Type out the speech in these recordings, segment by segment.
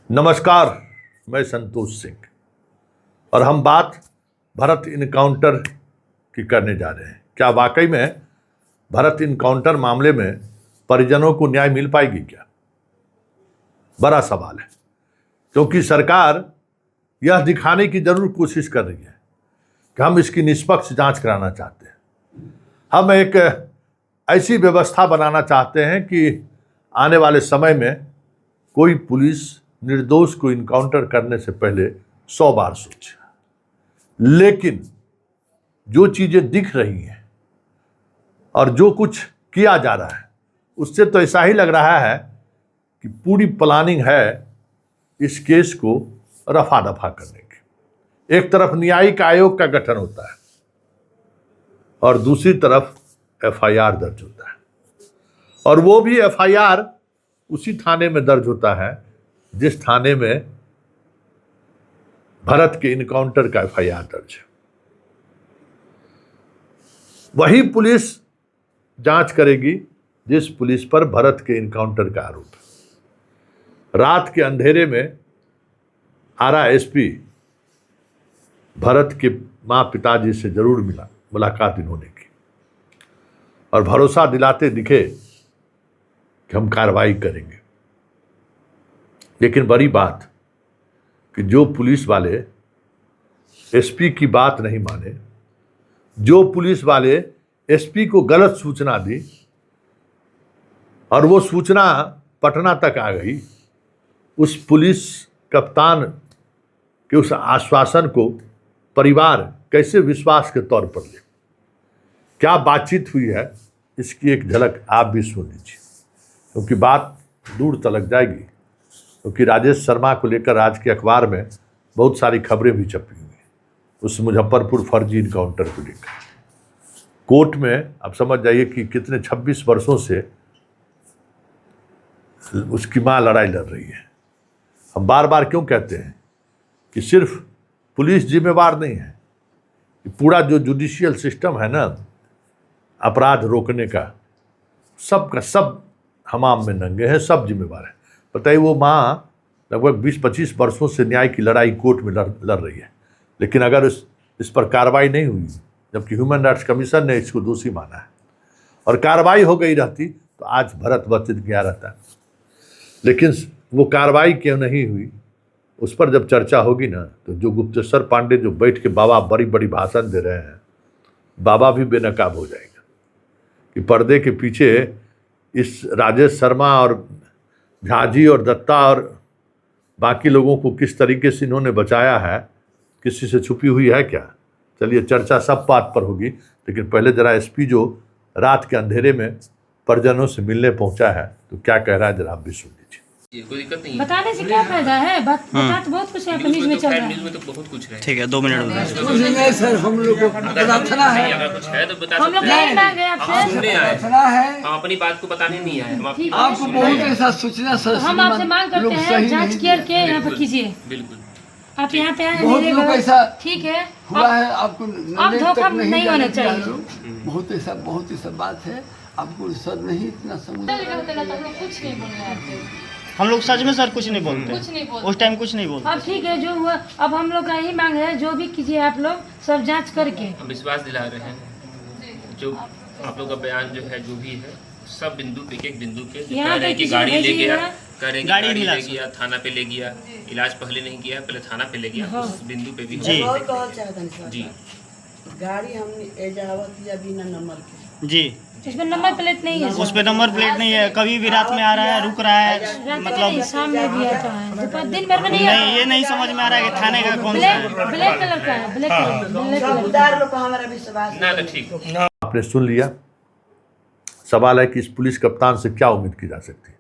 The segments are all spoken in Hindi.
नमस्कार, मैं संतोष सिंह और हम बात भरत इनकाउंटर की करने जा रहे हैं। क्या वाकई में भरत इनकाउंटर मामले में परिजनों को न्याय मिल पाएगी क्या? बड़ा सवाल है, क्योंकि सरकार यह दिखाने की जरूर कोशिश कर रही है कि हम इसकी निष्पक्ष जांच कराना चाहते हैं। हम एक ऐसी व्यवस्था बनाना चाहते हैं कि आने वाले समय में कोई पुलिस निर्दोष को इनकाउंटर करने से पहले 100 बार सोचे। लेकिन जो चीजें दिख रही हैं और जो कुछ किया जा रहा है, उससे तो ऐसा ही लग रहा है कि पूरी प्लानिंग है इस केस को रफा दफा करने की। एक तरफ न्यायिक आयोग का गठन होता है और दूसरी तरफ एफआईआर दर्ज होता है, और वो भी एफआईआर उसी थाने में दर्ज होता है जिस थाने में भरत के इनकाउंटर का एफआईआर दर्ज है। वही पुलिस जांच करेगी जिस पुलिस पर भरत के इनकाउंटर का आरोप है। रात के अंधेरे में आरा एसपी भरत के मां पिताजी से जरूर मुलाकात इन्होंने की और भरोसा दिलाते दिखे कि हम कार्रवाई करेंगे। लेकिन बड़ी बात कि जो पुलिस वाले एसपी की बात नहीं माने, जो पुलिस वाले एसपी को गलत सूचना दी और वो सूचना पटना तक आ गई, उस पुलिस कप्तान के उस आश्वासन को परिवार कैसे विश्वास के तौर पर ले? क्या बातचीत हुई है, इसकी एक झलक आप भी सुन लीजिए, क्योंकि बात दूर तलक जाएगी। क्योंकि राजेश शर्मा को लेकर आज के अखबार में बहुत सारी खबरें भी छपी हुई हैं, उस मुजफ्फरपुर फर्जी इनकाउंटर को लेकर। कोर्ट में आप समझ जाइए कि कितने 26 वर्षों से उसकी मां लड़ाई लड़ रही है। हम बार बार क्यों कहते हैं कि सिर्फ पुलिस जिम्मेवार नहीं है, पूरा जो जुडिशियल सिस्टम है ना अपराध रोकने का, सब का सब हमाम में नंगे हैं, सब जिम्मेवार है। बताइए, वो माँ लगभग 20-25 वर्षों से न्याय की लड़ाई कोर्ट में लड़ रही है, लेकिन अगर इस पर कार्रवाई नहीं हुई, जबकि ह्यूमन राइट्स कमीशन ने इसको दोषी माना है, और कार्रवाई हो गई रहती तो आज भरत बचित गया रहता। लेकिन वो कार्रवाई क्यों नहीं हुई, उस पर जब चर्चा होगी ना, तो जो गुप्तेश्वर पांडे जो बैठ के बाबा बड़ी बड़ी भाषण दे रहे हैं, बाबा भी बेनकाब हो जाएगा कि पर्दे के पीछे इस राजेश शर्मा और झाजी और दत्ता और बाकी लोगों को किस तरीके से इन्होंने बचाया है, किसी से छुपी हुई है क्या? चलिए, चर्चा सब बात पर होगी, लेकिन पहले जरा एसपी जो रात के अंधेरे में परिजनों से मिलने पहुंचा है तो क्या कह रहा है, जरा आप भी सुन लीजिए। कोई दिक्कत नहीं बताने से क्या फायदा है? बता तो बहुत कुछ है, न्यूज़ में चल रहा है। न्यूज़ में तो बहुत कुछ है। ठीक है, 2 मिनट नहीं सर, हम लोग को प्रार्थना है, अगर कुछ है तो बता हम लोग सकते हैं। नहीं मांगे आपसे, सुनने आए, प्रार्थना है। हम अपनी बात को बताने नहीं आए। हम आपको बहुत ऐसा सूचना सर, हम आपसे मांग करते हैं, जांच करके यहाँ पर कीजिए। बिल्कुल आप यहाँ पे आए, बहुत लोग ऐसा ठीक है, हुआ है, आपको अब धोखा नहीं होना चाहिए। बहुत ऐसा बात है, आपको सर नहीं इतना समझ। कुछ नहीं बोलना, हम लोग सच में सर कुछ नहीं बोलते, कुछ नहीं बोलते उस टाइम कुछ नहीं बोलते। अब ठीक है, जो हुआ अब हम लोग का यही मांग है, जो भी कीजिए आप लोग सब जांच करके। हम विश्वास दिला रहे हैं, जो आप लोग का बयान जो है, जो भी है, सब बिंदु पे एक बिंदु पे जो कह रहे हैं कि गाड़ी ले गया, कह रहे हैं कि गाड़ी ले गया, थाना पे ले गया, इलाज पहले नहीं किया, पहले थाना पे ले गया, उस बिंदु पे भी जी गाड़ी हमने एजावत या बिना नंबर के जी, इसमें नंबर प्लेट नहीं है, उस पे नंबर प्लेट नहीं है, कभी भी रात में आ रहा है, रुक रहा है, मतलब शाम में भी आता है, दिन भर में नहीं आता। नहीं, ये नहीं समझ में आ रहा है कि थाने का कौन सा है। ब्लैक कलर का है, ब्लैक कलर। चौकीदार लोग को हमारा विश्वास ना, तो ठीक। आपने सुन लिया। सवाल है कि इस पुलिस कप्तान से क्या उम्मीद की जा सकती है,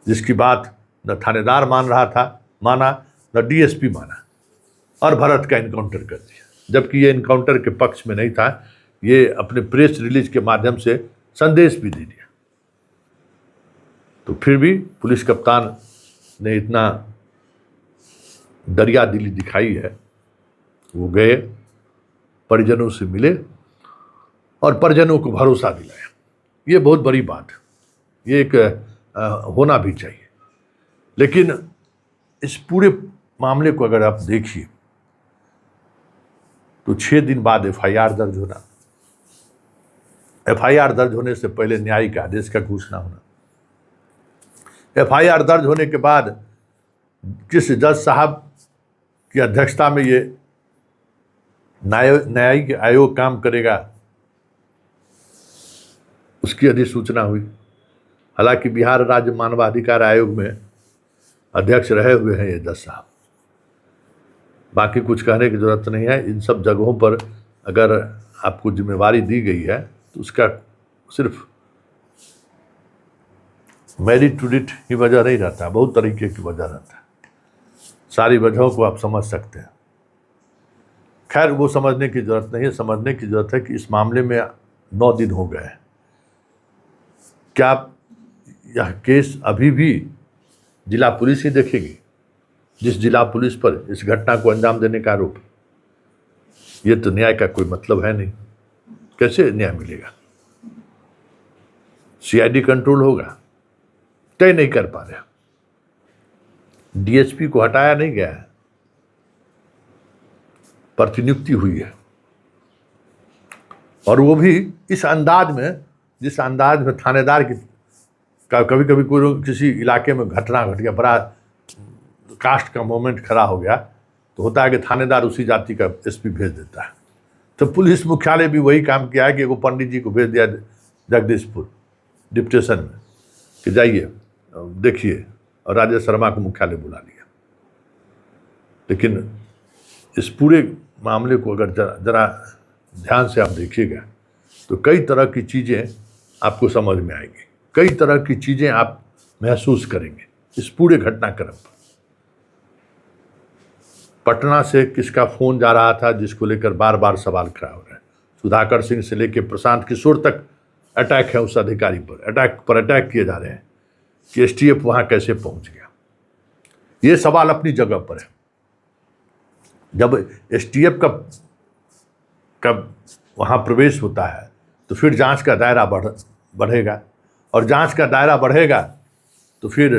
जिसकी बात न थानेदार मान रहा था, माना न डीएसपी माना, और भरत का इनकाउंटर कर दिया, जबकि ये इनकाउंटर के पक्ष में नहीं था। ये अपने प्रेस रिलीज के माध्यम से संदेश भी दे दिया। तो फिर भी पुलिस कप्तान ने इतना दरिया दिली दिखाई है, वो गए, परिजनों से मिले और परिजनों को भरोसा दिलाया। ये बहुत बड़ी बात है, ये एक होना भी चाहिए। लेकिन इस पूरे मामले को अगर आप देखिए तो 6 दिन बाद एफआईआर दर्ज होना, एफआईआर दर्ज होने से पहले न्यायिक आदेश का घोषणा होना, एफआईआर दर्ज होने के बाद किस जज साहब की अध्यक्षता में ये न्यायिक आयोग काम करेगा उसकी अधिसूचना हुई। हालांकि बिहार राज्य मानवाधिकार आयोग में अध्यक्ष रहे हुए हैं ये जज साहब, बाकी कुछ कहने की जरूरत नहीं है। इन सब जगहों पर अगर आपको जिम्मेवारी दी गई है तो उसका सिर्फ मेरिट टू डिट ही वजह नहीं रहता, बहुत तरीके की वजह रहता है। सारी वजहों को आप समझ सकते हैं। खैर वो समझने की जरूरत नहीं है, समझने की जरूरत है कि इस मामले में 9 दिन हो गए हैं। क्या यह केस अभी भी जिला पुलिस ही देखेगी, जिस जिला पुलिस पर इस घटना को अंजाम देने का आरोप? ये तो न्याय का कोई मतलब है नहीं। कैसे न्याय मिलेगा? सीआईडी कंट्रोल होगा, तय नहीं कर पा रहे। डीएसपी को हटाया नहीं गया है, प्रतिनियुक्ति हुई है, और वो भी इस अंदाज में जिस अंदाज में थानेदार की कभी कभी कोई किसी इलाके में घटना घट गया, बड़ा कास्ट का मोमेंट खड़ा हो गया, तो होता है कि थानेदार उसी जाति का एसपी भेज देता है। तो पुलिस मुख्यालय भी वही काम किया है कि एगो पंडित जी को भेज दिया जगदीशपुर डिप्टेशन में कि जाइए देखिए, और राजेश शर्मा को मुख्यालय बुला लिया। लेकिन इस पूरे मामले को अगर जरा ध्यान से आप देखिएगा तो कई तरह की चीज़ें आपको समझ में आएंगी, कई तरह की चीज़ें आप महसूस करेंगे इस पूरे घटनाक्रम पर। पटना से किसका फ़ोन जा रहा था जिसको लेकर बार बार सवाल खड़ा हो रहे हैं। सुधाकर सिंह से लेकर प्रशांत किशोर तक अटैक है उस अधिकारी पर, अटैक किए जा रहे हैं कि एसटीएफ वहाँ कैसे पहुँच गया। ये सवाल अपनी जगह पर है। जब एसटीएफ का वहाँ प्रवेश होता है तो फिर जांच का दायरा बढ़ेगा, और जांच का दायरा बढ़ेगा तो फिर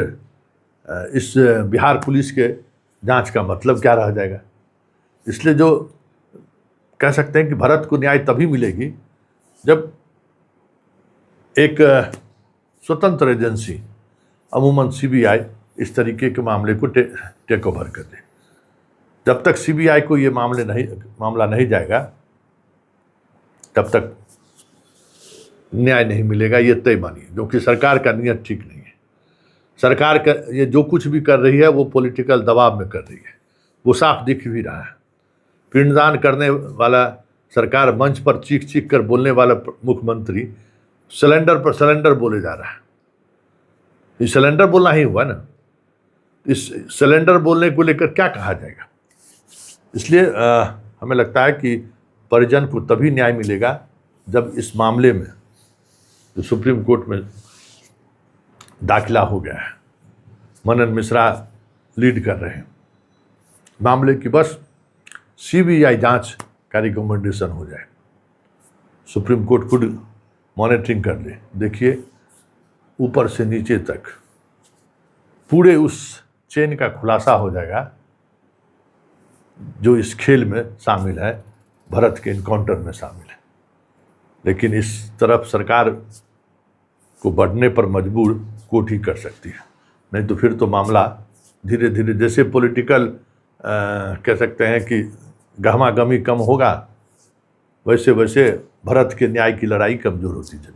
इस बिहार पुलिस के जांच का मतलब क्या रह जाएगा। इसलिए जो कह सकते हैं कि भारत को न्याय तभी मिलेगी जब एक स्वतंत्र एजेंसी, अमूमन सीबीआई, इस तरीके के मामले को टेक ओवर कर दे। जब तक सीबीआई को ये मामला नहीं जाएगा तब तक न्याय नहीं मिलेगा, ये तय मानिए। क्योंकि सरकार का नियत ठीक नहीं है। सरकार का ये जो कुछ भी कर रही है वो पॉलिटिकल दबाव में कर रही है, वो साफ दिख भी रहा है। पिंडदान करने वाला सरकार मंच पर चीख चीख कर बोलने वाला मुख्यमंत्री सिलेंडर पर सिलेंडर बोले जा रहा है। ये सिलेंडर बोलना ही हुआ ना, इस सिलेंडर बोलने को लेकर क्या कहा जाएगा। इसलिए हमें लगता है कि परिजन को तभी न्याय मिलेगा जब इस मामले में जो सुप्रीम कोर्ट में दाखिला हो गया है, मनन मिश्रा लीड कर रहे हैं मामले की, बस सीबीआई जांच का रिकमेंडेशन हो जाए, सुप्रीम कोर्ट खुद मॉनिटरिंग कर ले। देखिए ऊपर से नीचे तक पूरे उस चेन का खुलासा हो जाएगा जो इस खेल में शामिल है, भारत के इनकाउंटर में शामिल है। लेकिन इस तरफ सरकार को बढ़ने पर मजबूर कोर्ट ही कर सकती है, नहीं तो फिर तो मामला धीरे धीरे जैसे पॉलिटिकल कह सकते हैं कि गहमा गमी कम होगा, वैसे वैसे भारत के न्याय की लड़ाई कमज़ोर होती चली।